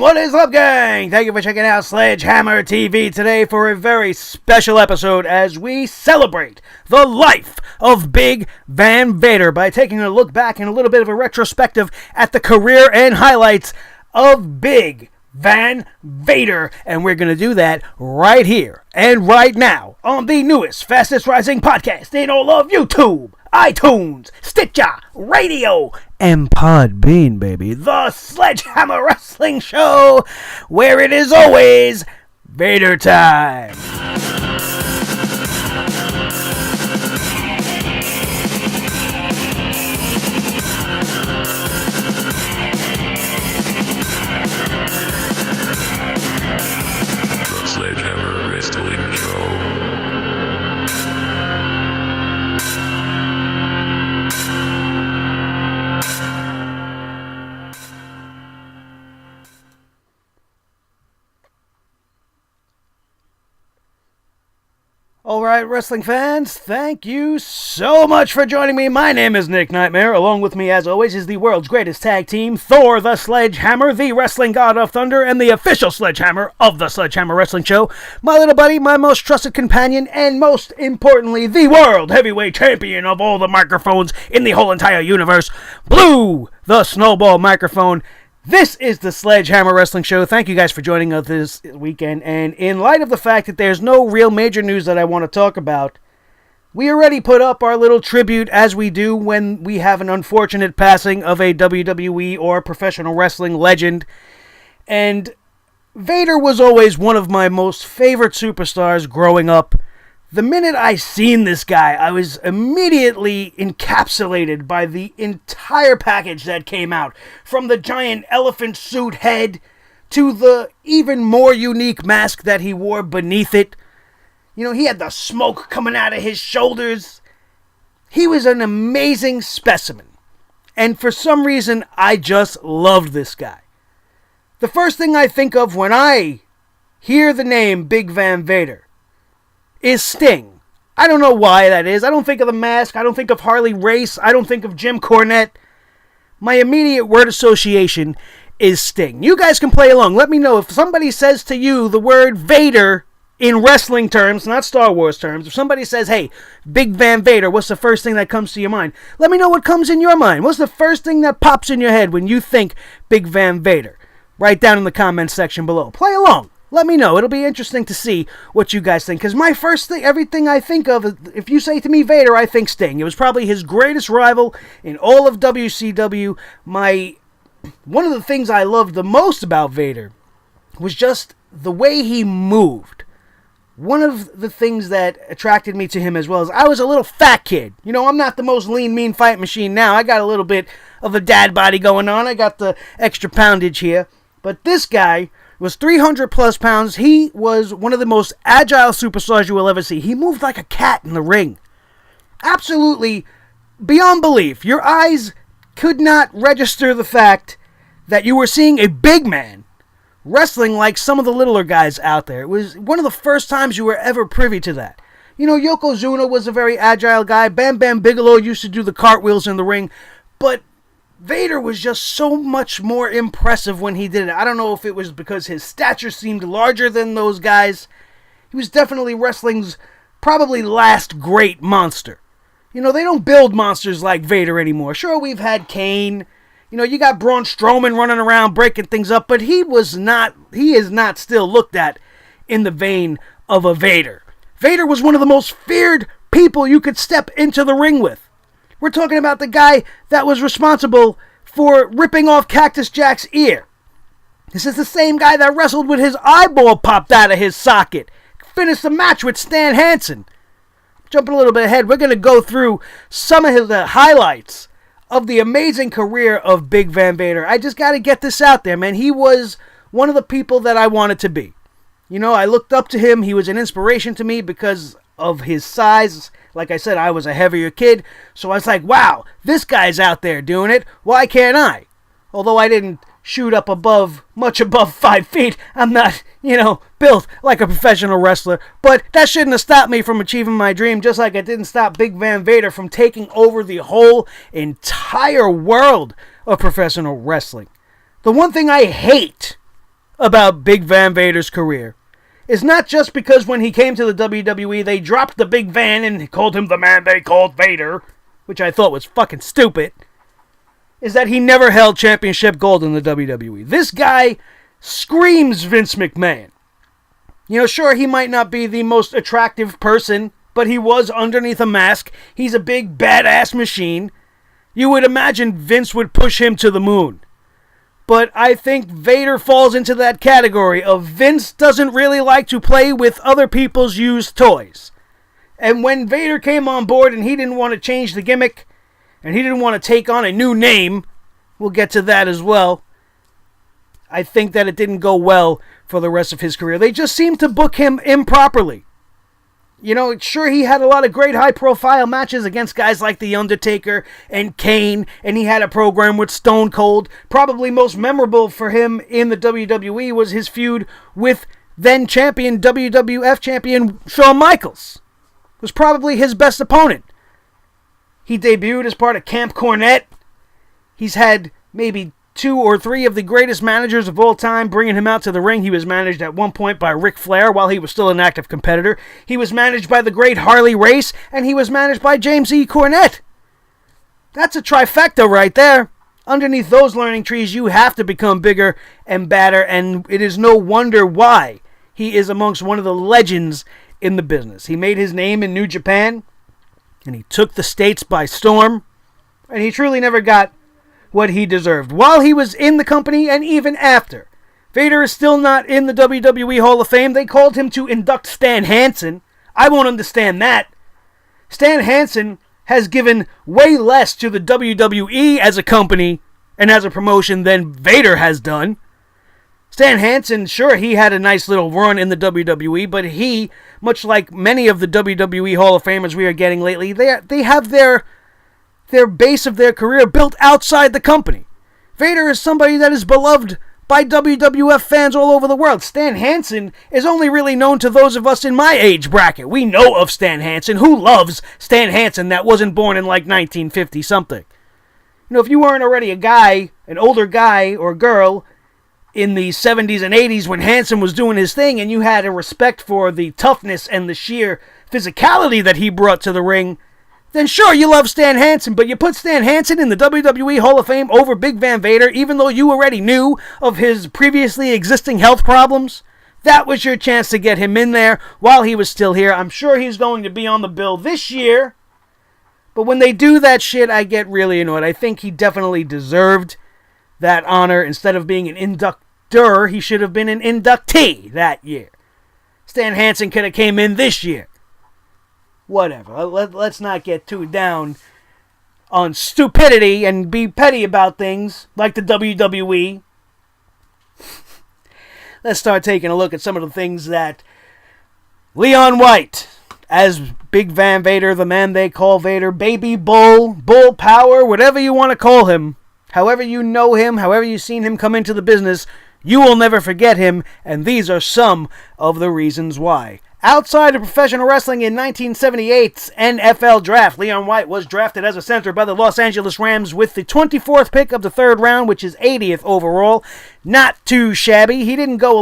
What is up, gang? Thank you for checking out Sledgehammer TV today for a very special episode as we celebrate the life of Big Van Vader by taking a look back and a little bit of a retrospective at the career and highlights of Big Van Vader. And we're going to do that right here and right now on the newest, fastest rising podcast in all of YouTube, iTunes, Stitcher, Radio, and Podbean, baby. The Sledgehammer Wrestling Show, where it is always Vader time. The Sledgehammer Wrestling Show. Alright, wrestling fans, thank you so much for joining me. My name is Nick Nightmare. Along with me, as always, is the world's greatest tag team, Thor the Sledgehammer, the wrestling god of thunder, and the official Sledgehammer of the Sledgehammer Wrestling Show. My little buddy, my most trusted companion, and most importantly, the world heavyweight champion of all the microphones in the whole entire universe, Blue the Snowball Microphone. This is the Sledgehammer Wrestling Show. Thank you guys for joining us this weekend. And in light of the fact that there's no real major news that I want to talk about, we already put up our little tribute as we do when we have an unfortunate passing of a WWE or professional wrestling legend. And Vader was always one of my most favorite superstars growing up. The minute I seen this guy, I was immediately encapsulated by the entire package that came out. From the giant elephant suit head to the even more unique mask that he wore beneath it. You know, he had the smoke coming out of his shoulders. He was an amazing specimen. And for some reason, I just loved this guy. The first thing I think of when I hear the name Big Van Vader is Sting. I don't know why that is. I don't think of the mask. I don't think of Harley Race. I don't think of Jim Cornette. My immediate word association is Sting. You guys can play along. Let me know if somebody says to you the word Vader in wrestling terms, not Star Wars terms. If somebody says, hey, Big Van Vader, what's the first thing that comes to your mind? Let me know what comes in your mind. What's the first thing that pops in your head when you think Big Van Vader? Write down in the comments section below. Play along. Let me know. It'll be interesting to see what you guys think. Because my first thing, everything I think of, if you say to me Vader, I think Sting. It was probably his greatest rival in all of WCW. One of the things I loved the most about Vader was just the way he moved. One of the things that attracted me to him as well is I was a little fat kid. You know, I'm not the most lean, mean fight machine now. I got a little bit of a dad body going on. I got the extra poundage here. But this guy was 300 plus pounds. He was one of the most agile superstars you will ever see. He moved like a cat in the ring. Absolutely beyond belief. Your eyes could not register the fact that you were seeing a big man wrestling like some of the littler guys out there. It was one of the first times you were ever privy to that. You know, Yokozuna was a very agile guy. Bam Bam Bigelow used to do the cartwheels in the ring. But Vader was just so much more impressive when he did it. I don't know if it was because his stature seemed larger than those guys. He was definitely wrestling's probably last great monster. You know, they don't build monsters like Vader anymore. Sure, we've had Kane. You know, you got Braun Strowman running around breaking things up, but he is not still looked at in the vein of a Vader. Vader was one of the most feared people you could step into the ring with. We're talking about the guy that was responsible for ripping off Cactus Jack's ear. This is the same guy that wrestled with his eyeball popped out of his socket. Finished the match with Stan Hansen. Jumping a little bit ahead, we're going to go through some of the highlights of the amazing career of Big Van Vader. I just got to get this out there, man. He was one of the people that I wanted to be. You know, I looked up to him. He was an inspiration to me because of his size. Like I said, I was a heavier kid, so I was like, wow, this guy's out there doing it. Why can't I? Although I didn't shoot up much above 5 feet, I'm not, built like a professional wrestler. But that shouldn't have stopped me from achieving my dream, just like it didn't stop Big Van Vader from taking over the whole entire world of professional wrestling. The one thing I hate about Big Van Vader's career is not just because when he came to the WWE, they dropped the Big Van and called him the man they called Vader, which I thought was fucking stupid, is that he never held championship gold in the WWE. This guy screams Vince McMahon. You know, sure, he might not be the most attractive person, but he was underneath a mask. He's a big, badass machine. You would imagine Vince would push him to the moon. But I think Vader falls into that category of Vince doesn't really like to play with other people's used toys. And when Vader came on board and he didn't want to change the gimmick, and he didn't want to take on a new name, we'll get to that as well, I think that it didn't go well for the rest of his career. They just seemed to book him improperly. You know, sure, he had a lot of great high-profile matches against guys like The Undertaker and Kane, and he had a program with Stone Cold. Probably most memorable for him in the WWE was his feud with then-champion, WWF champion Shawn Michaels. It was probably his best opponent. He debuted as part of Camp Cornette. He's had maybe 2 or 3 of the greatest managers of all time bringing him out to the ring. He was managed at one point by Ric Flair while he was still an active competitor. He was managed by the great Harley Race, and he was managed by James E. Cornette. That's a trifecta right there. Underneath those learning trees, you have to become bigger and badder, and it is no wonder why he is amongst one of the legends in the business. He made his name in New Japan, and he took the States by storm, and he truly never got what he deserved while he was in the company and even after. Vader is still not in the WWE Hall of Fame. They called him to induct Stan Hansen. I won't understand that. Stan Hansen has given way less to the WWE as a company and as a promotion than Vader has done. Stan Hansen, sure, he had a nice little run in the WWE, but he, much like many of the WWE Hall of Famers we are getting lately, they have their base of their career built outside the company. Vader is somebody that is beloved by WWF fans all over the world. Stan Hansen is only really known to those of us in my age bracket. We know of Stan Hansen. Who loves Stan Hansen that wasn't born in like 1950 something? You know, if you weren't already a guy, an older guy or girl in the 70s and 80s when Hansen was doing his thing, and you had a respect for the toughness and the sheer physicality that he brought to the ring, then sure, you love Stan Hansen, but you put Stan Hansen in the WWE Hall of Fame over Big Van Vader, even though you already knew of his previously existing health problems. That was your chance to get him in there while he was still here. I'm sure he's going to be on the bill this year, but when they do that shit, I get really annoyed. I think he definitely deserved that honor. Instead of being an inductor, he should have been an inductee that year. Stan Hansen could have came in this year. Whatever. Let's not get too down on stupidity and be petty about things like the WWE. Let's start taking a look at some of the things that Leon White, as Big Van Vader, the man they call Vader, Baby Bull, Bull Power, whatever you want to call him, however you know him, however you've seen him come into the business, you will never forget him, and these are some of the reasons why. Outside of professional wrestling in 1978's NFL Draft, Leon White was drafted as a center by the Los Angeles Rams with the 24th pick of the 3rd round, which is 80th overall. Not too shabby. He didn't go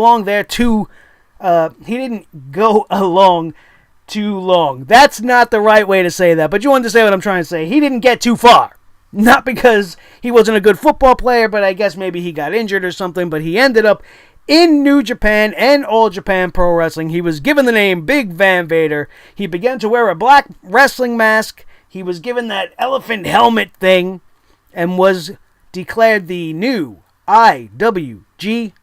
along too long. That's not the right way to say that, but you understand what I'm trying to say. He didn't get too far. Not because he wasn't a good football player, but I guess maybe he got injured or something, but he ended up in New Japan and All Japan Pro Wrestling. He was given the name Big Van Vader. He began to wear a black wrestling mask. He was given that elephant helmet thing and was declared the new IWGP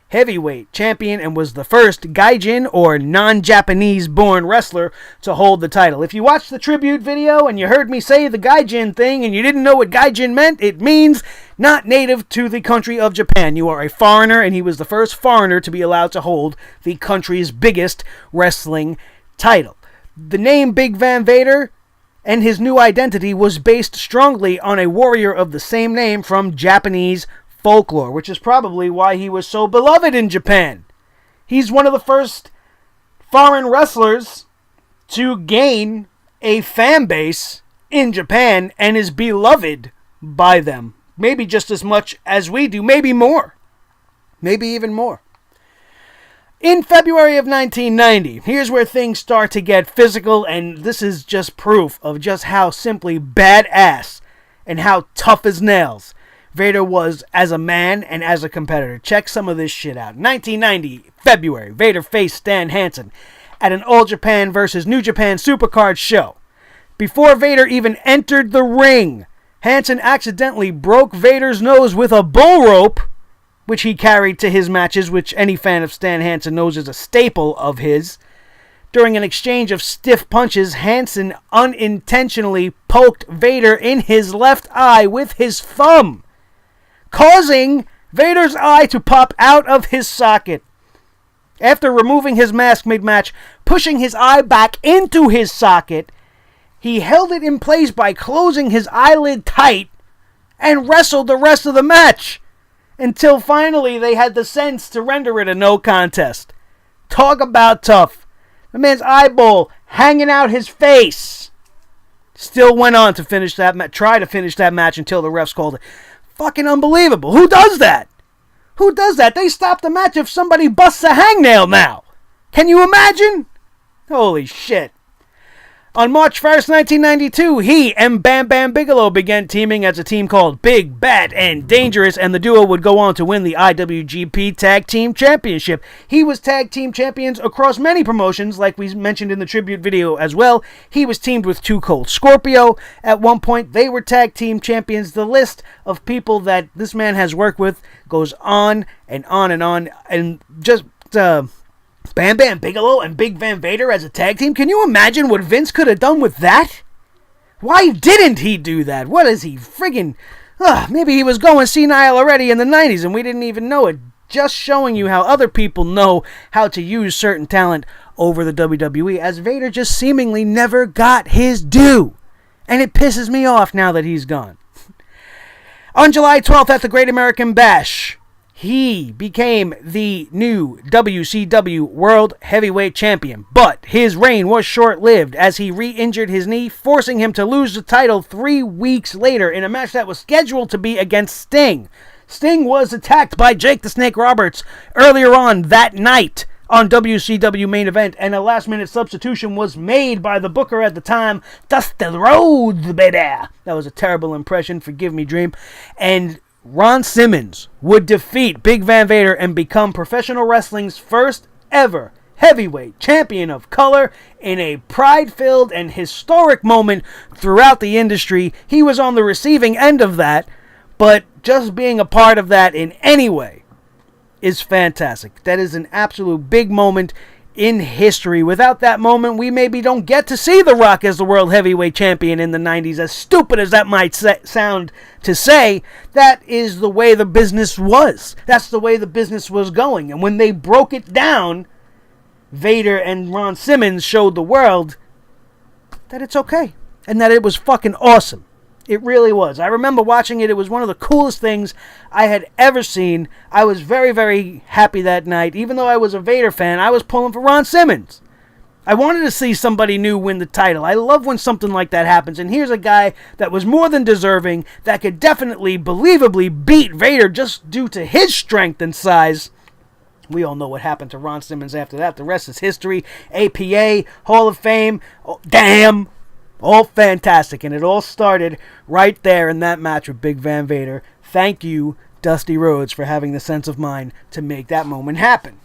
Heavyweight Champion and was the first Gaijin or non-Japanese born wrestler to hold the title. If you watched the tribute video and you heard me say the Gaijin thing and you didn't know what Gaijin meant, it means not native to the country of Japan. You are a foreigner, and he was the first foreigner to be allowed to hold the country's biggest wrestling title. The name Big Van Vader and his new identity was based strongly on a warrior of the same name from Japanese folklore, which is probably why he was so beloved in Japan. He's one of the first foreign wrestlers to gain a fan base in Japan and is beloved by them. Maybe just as much as we do, maybe more. maybe even more. In February of 1990, here's where things start to get physical, and this is just proof of just how simply badass and how tough as nails Vader was as a man and as a competitor. Check some of this shit out. 1990, February, Vader faced Stan Hansen at an All Japan vs. New Japan Supercard show. Before Vader even entered the ring, Hansen accidentally broke Vader's nose with a bull rope, which he carried to his matches, which any fan of Stan Hansen knows is a staple of his. During an exchange of stiff punches, Hansen unintentionally poked Vader in his left eye with his thumb, causing Vader's eye to pop out of his socket. After removing his mask mid-match, pushing his eye back into his socket, he held it in place by closing his eyelid tight and wrestled the rest of the match, until finally they had the sense to render it a no contest. Talk about tough. The man's eyeball hanging out his face. Still went on to finish that try to finish that match until the refs called it. Fucking unbelievable. Who does that? Who does that? They stop the match if somebody busts a hangnail now. Can you imagine? Holy shit. On March 1st, 1992, he and Bam Bam Bigelow began teaming as a team called Big, Bad, and Dangerous, and the duo would go on to win the IWGP Tag Team Championship. He was Tag Team Champions across many promotions, like we mentioned in the tribute video as well. He was teamed with Too Cold Scorpio. At one point, they were Tag Team Champions. The list of people that this man has worked with goes on and on and on, and just... Bam Bam Bigelow and Big Van Vader as a tag team. Can you imagine what Vince could have done with that? Why didn't he do that? What is he friggin'... maybe he was going senile already in the 90s and we didn't even know it. Just showing you how other people know how to use certain talent over the WWE, as Vader just seemingly never got his due. And it pisses me off now that he's gone. On July 12th at the Great American Bash, he became the new WCW World Heavyweight Champion, but his reign was short-lived as he re-injured his knee, forcing him to lose the title 3 weeks later in a match that was scheduled to be against Sting. Sting was attacked by Jake the Snake Roberts earlier on that night on WCW Main Event, and a last-minute substitution was made by the booker at the time, Dusty Rhodes, baby. That was a terrible impression, forgive me, Dream. And Ron Simmons would defeat Big Van Vader and become professional wrestling's first ever heavyweight champion of color in a pride-filled and historic moment throughout the industry. He was on the receiving end of that, but just being a part of that in any way is fantastic. That is an absolute big moment in history. Without that moment, we maybe don't get to see The Rock as the World Heavyweight Champion in the 90s. As stupid as that might sound to say, that is the way the business was. That's the way the business was going. And when they broke it down, Vader and Ron Simmons showed the world that it's okay. And that it was fucking awesome. It really was. I remember watching it. It was one of the coolest things I had ever seen. I was very, very happy that night. Even though I was a Vader fan, I was pulling for Ron Simmons. I wanted to see somebody new win the title. I love when something like that happens. And here's a guy that was more than deserving, that could definitely, believably beat Vader just due to his strength and size. We all know what happened to Ron Simmons after that. The rest is history. APA, Hall of Fame. Oh, damn. All fantastic, and it all started right there in that match with Big Van Vader. Thank you, Dusty Rhodes, for having the sense of mind to make that moment happen.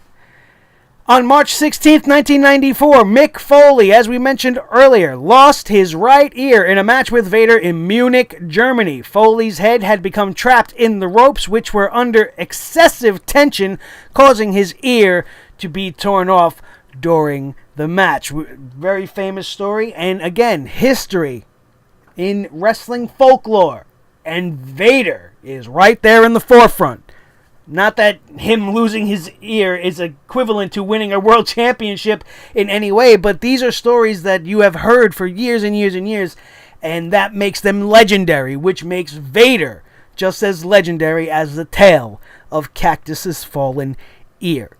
On March 16th, 1994, Mick Foley, as we mentioned earlier, lost his right ear in a match with Vader in Munich, Germany. Foley's head had become trapped in the ropes, which were under excessive tension, causing his ear to be torn off during the match. Very famous story, and again, history in wrestling folklore. And Vader is right there in the forefront. Not that him losing his ear is equivalent to winning a world championship in any way, but these are stories that you have heard for years and years and years, and that makes them legendary, which makes Vader just as legendary as the tale of Cactus's fallen ear.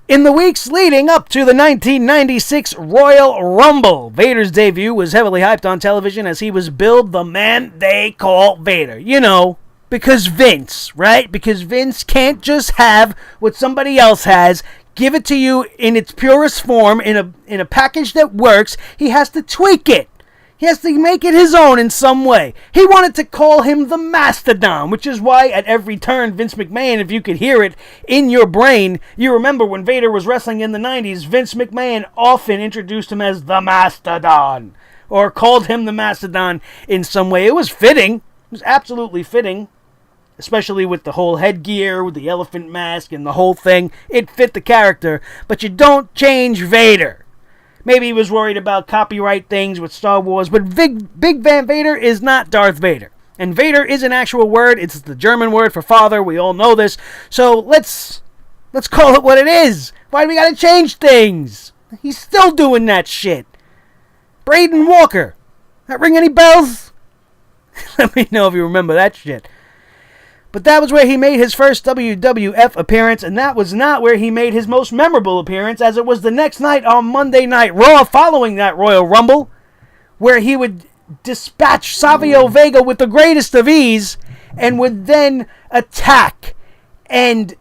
In the weeks leading up to the 1996 Royal Rumble, Vader's debut was heavily hyped on television as he was billed the man they call Vader. You know, Because Vince, right? Because Vince can't just have what somebody else has, give it to you in its purest form, in a package that works. He has to tweak it. He has to make it his own in some way. He wanted to call him the Mastodon, which is why at every turn, Vince McMahon, if you could hear it in your brain, you remember when Vader was wrestling in the 90s, Vince McMahon often introduced him as the Mastodon, or called him the Mastodon in some way. It was fitting. It was absolutely fitting, especially with the whole headgear, with the elephant mask and the whole thing. It fit the character, but you don't change Vader. Maybe he was worried about copyright things with Star Wars, but Big Van Vader is not Darth Vader. And Vader is an actual word. It's the German word for father. We all know this. So let's call it what it is. Why do we gotta change things? He's still doing that shit. Braden Walker. That ring any bells? Let me know if you remember that shit. But that was where he made his first WWF appearance, and that was not where he made his most memorable appearance, as it was the next night on Monday Night Raw following that Royal Rumble, where he would dispatch Savio Vega with the greatest of ease, and would then attack and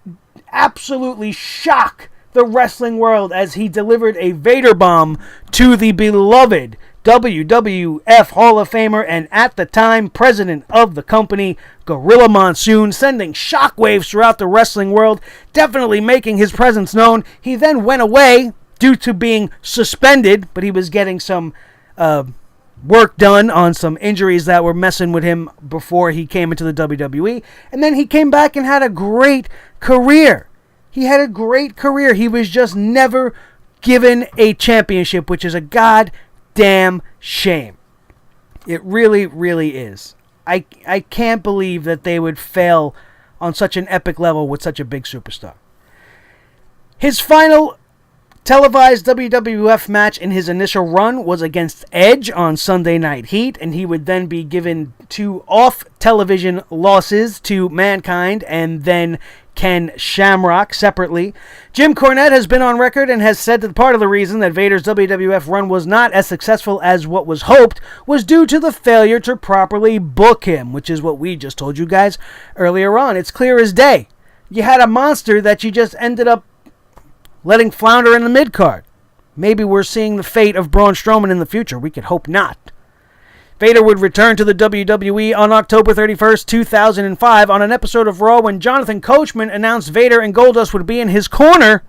absolutely shock the wrestling world as he delivered a Vader bomb to the beloved WWF Hall of Famer and at the time president of the company, Gorilla Monsoon, sending shockwaves throughout the wrestling world, definitely making his presence known. He then went away due to being suspended, but he was getting some work done on some injuries that were messing with him before he came into the WWE. And then he came back and had a great career. He had a great career. He was just never given a championship, which is a goddamn shame. It really, really is. I can't believe that they would fail on such an epic level with such a big superstar. His final televised WWF match in his initial run was against Edge on Sunday Night Heat, and he would then be given 2 off-television losses to Mankind and then Ken Shamrock separately. Jim Cornette has been on record and has said that part of the reason that Vader's WWF run was not as successful as what was hoped was due to the failure to properly book him, which is what we just told you guys earlier on. It's clear as day. You had a monster that you just ended up letting flounder in the mid-card. Maybe we're seeing the fate of Braun Strowman in the future. We could hope not. Vader would return to the WWE on October 31st, 2005 on an episode of Raw when Jonathan Coachman announced Vader and Goldust would be in his corner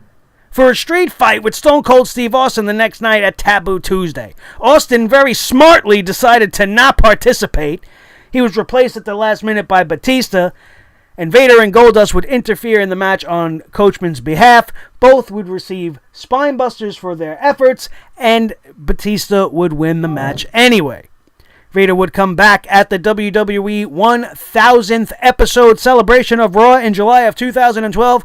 for a street fight with Stone Cold Steve Austin the next night at Taboo Tuesday. Austin very smartly decided to not participate. He was replaced at the last minute by Batista, and Vader and Goldust would interfere in the match on Coachman's behalf. Both would receive spine busters for their efforts, and Batista would win the match anyway. Vader would come back at the WWE 1000th episode celebration of Raw in July of 2012,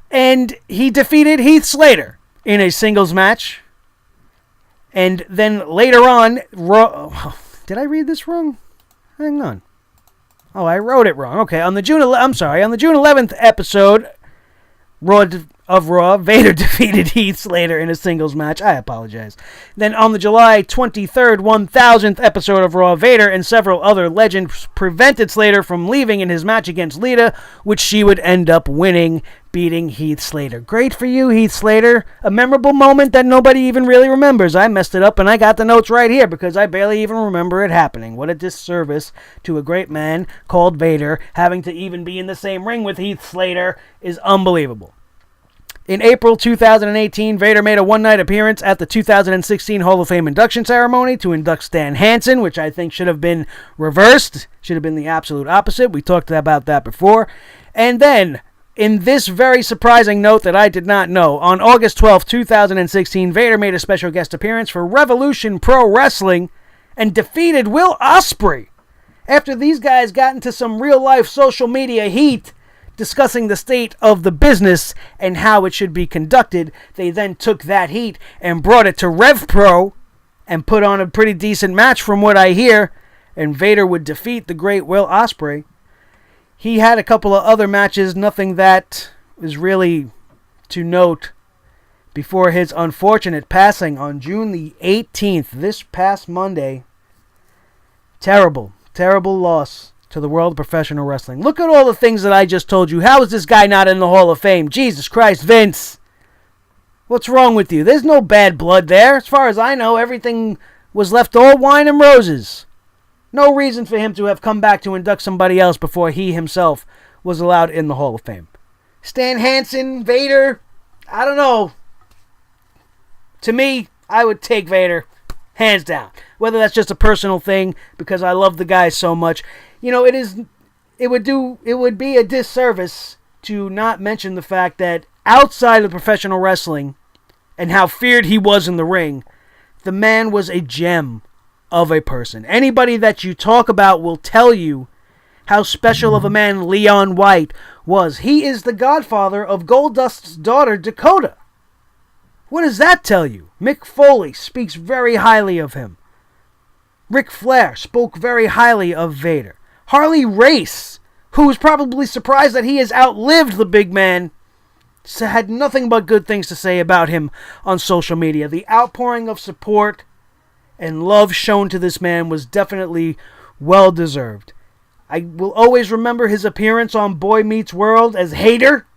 and he defeated Heath Slater in a singles match. And then later on, Raw... Did I read this wrong? Hang on. Oh, I wrote it wrong. Okay, on the June 11th episode of Raw, Vader defeated Heath Slater in a singles match. I apologize. Then on the July 23rd, 1000th episode of Raw, Vader and several other legends prevented Slater from leaving in his match against Lita, which she would end up winning, beating Heath Slater. Great for you, Heath Slater. A memorable moment that nobody even really remembers. I messed it up, and I got the notes right here because I barely even remember it happening. What a disservice to a great man called Vader. Having to even be in the same ring with Heath Slater is unbelievable. In April 2018, Vader made a one-night appearance at the 2016 Hall of Fame induction ceremony to induct Stan Hansen, which I think should have been reversed. Should have been the absolute opposite. We talked about that before. And then, in this very surprising note that I did not know, on August 12, 2016, Vader made a special guest appearance for Revolution Pro Wrestling and defeated Will Ospreay. After these guys got into some real-life social media heat discussing the state of the business and how it should be conducted, they then took that heat and brought it to Rev Pro and put on a pretty decent match from what I hear, and Vader would defeat the great Will Ospreay. He had a couple of other matches, nothing that is really to note, before his unfortunate passing on June the 18th, this past Monday. Terrible, terrible loss to the world of professional wrestling. Look at all the things that I just told you. How is this guy not in the Hall of Fame? Jesus Christ, Vince. What's wrong with you? There's no bad blood there. As far as I know, everything was left all wine and roses. No reason for him to have come back to induct somebody else before he himself was allowed in the Hall of Fame. Stan Hansen, Vader, I don't know. To me, I would take Vader, hands down. Whether that's just a personal thing, because I love the guy so much. You know, it would be a disservice to not mention the fact that outside of professional wrestling and how feared he was in the ring, the man was a gem of a person. Anybody that you talk about will tell you how special of a man Leon White was. He is the godfather of Goldust's daughter, Dakota. What does that tell you? Mick Foley speaks very highly of him. Ric Flair spoke very highly of Vader. Harley Race, who was probably surprised that he has outlived the big man, had nothing but good things to say about him on social media. The outpouring of support and love shown to this man was definitely well-deserved. I will always remember his appearance on Boy Meets World as Hater.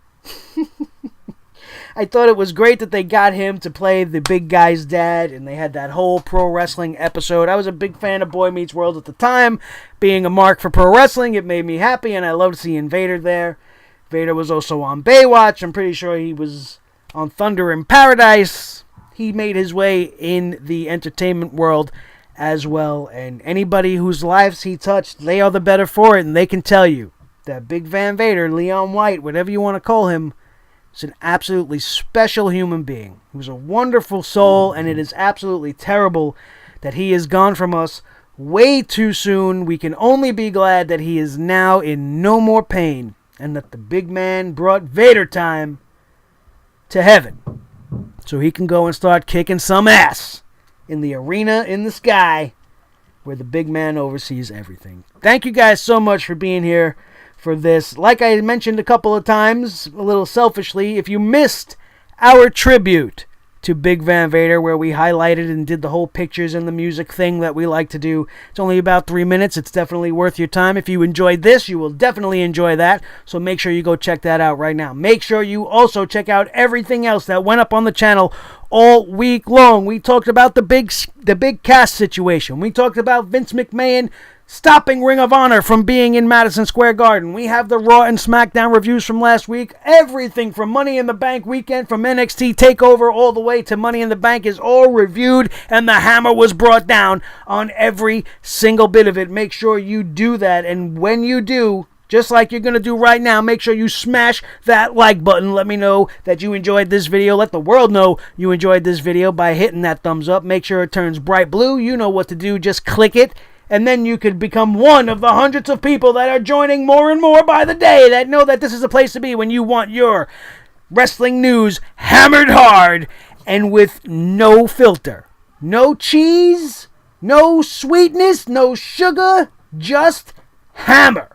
I thought it was great that they got him to play the big guy's dad, and they had that whole pro wrestling episode. I was a big fan of Boy Meets World at the time. Being a mark for pro wrestling, it made me happy, and I loved seeing Vader there. Vader was also on Baywatch. I'm pretty sure he was on Thunder in Paradise. He made his way in the entertainment world as well, and anybody whose lives he touched, they are the better for it, and they can tell you that Big Van Vader, Leon White, whatever you want to call him, is an absolutely special human being. He was a wonderful soul, and it is absolutely terrible that he is gone from us way too soon. We can only be glad that he is now in no more pain, and that the big man brought Vader time to heaven, so he can go and start kicking some ass in the arena in the sky where the big man oversees everything. Thank you guys so much for being here for this. Like I mentioned a couple of times, a little selfishly, if you missed our tribute to Big Van Vader, where we highlighted and did the whole pictures and the music thing that we like to do, it's only about 3 minutes. It's definitely worth your time. If you enjoyed this, you will definitely enjoy that, so make sure you go check that out right now. Make sure you also check out everything else that went up on the channel all week long. We talked about the big cast situation. We talked about Vince McMahon stopping Ring of Honor from being in Madison Square Garden. We have the Raw and SmackDown reviews from last week. Everything from Money in the Bank weekend, from NXT TakeOver all the way to Money in the Bank is all reviewed, and the hammer was brought down on every single bit of it. Make sure you do that, and when you do, just like you're going to do right now, make sure you smash that like button. Let me know that you enjoyed this video. Let the world know you enjoyed this video by hitting that thumbs up. Make sure it turns bright blue. You know what to do. Just click it. And then you could become one of the hundreds of people that are joining more and more by the day, that know that this is a place to be when you want your wrestling news hammered hard and with no filter. No cheese, no sweetness, no sugar, just hammer.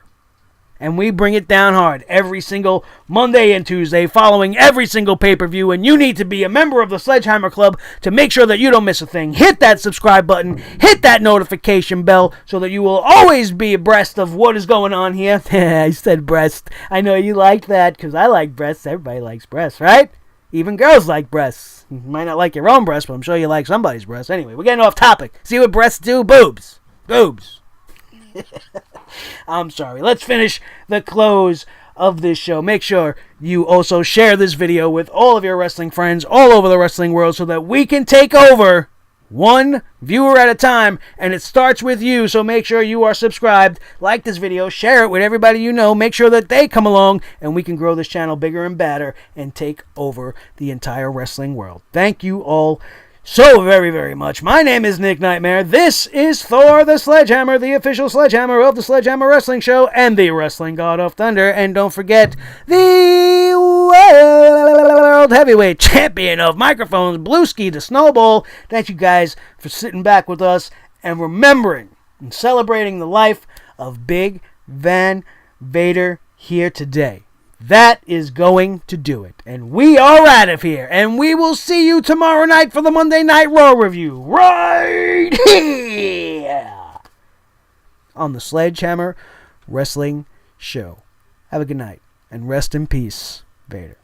And we bring it down hard every single Monday and Tuesday following every single pay-per-view. And you need to be a member of the Sledgehammer Club to make sure that you don't miss a thing. Hit that subscribe button. Hit that notification bell so that you will always be abreast of what is going on here. I said breast. I know you like that because I like breasts. Everybody likes breasts, right? Even girls like breasts. You might not like your own breasts, but I'm sure you like somebody's breasts. Anyway, we're getting off topic. See what breasts do? Boobs. Boobs. I'm sorry. Let's finish the close of this show. Make sure you also share this video with all of your wrestling friends all over the wrestling world so that we can take over one viewer at a time, and it starts with you. So make sure you are subscribed, like this video, share it with everybody you know, make sure that they come along, and we can grow this channel bigger and badder and take over the entire wrestling world. Thank you all so very, very much. My name is Nick Nightmare. This is Thor the Sledgehammer, the official Sledgehammer of the Sledgehammer Wrestling Show and the Wrestling God of Thunder. And don't forget, the World Heavyweight Champion of Microphones, Blueski the Snowball. Thank you guys for sitting back with us and remembering and celebrating the life of Big Van Vader here today. That is going to do it. And we are out of here. And we will see you tomorrow night for the Monday Night Raw review. Right here. On the Sledgehammer wrestling show. Have a good night, and rest in peace, Vader.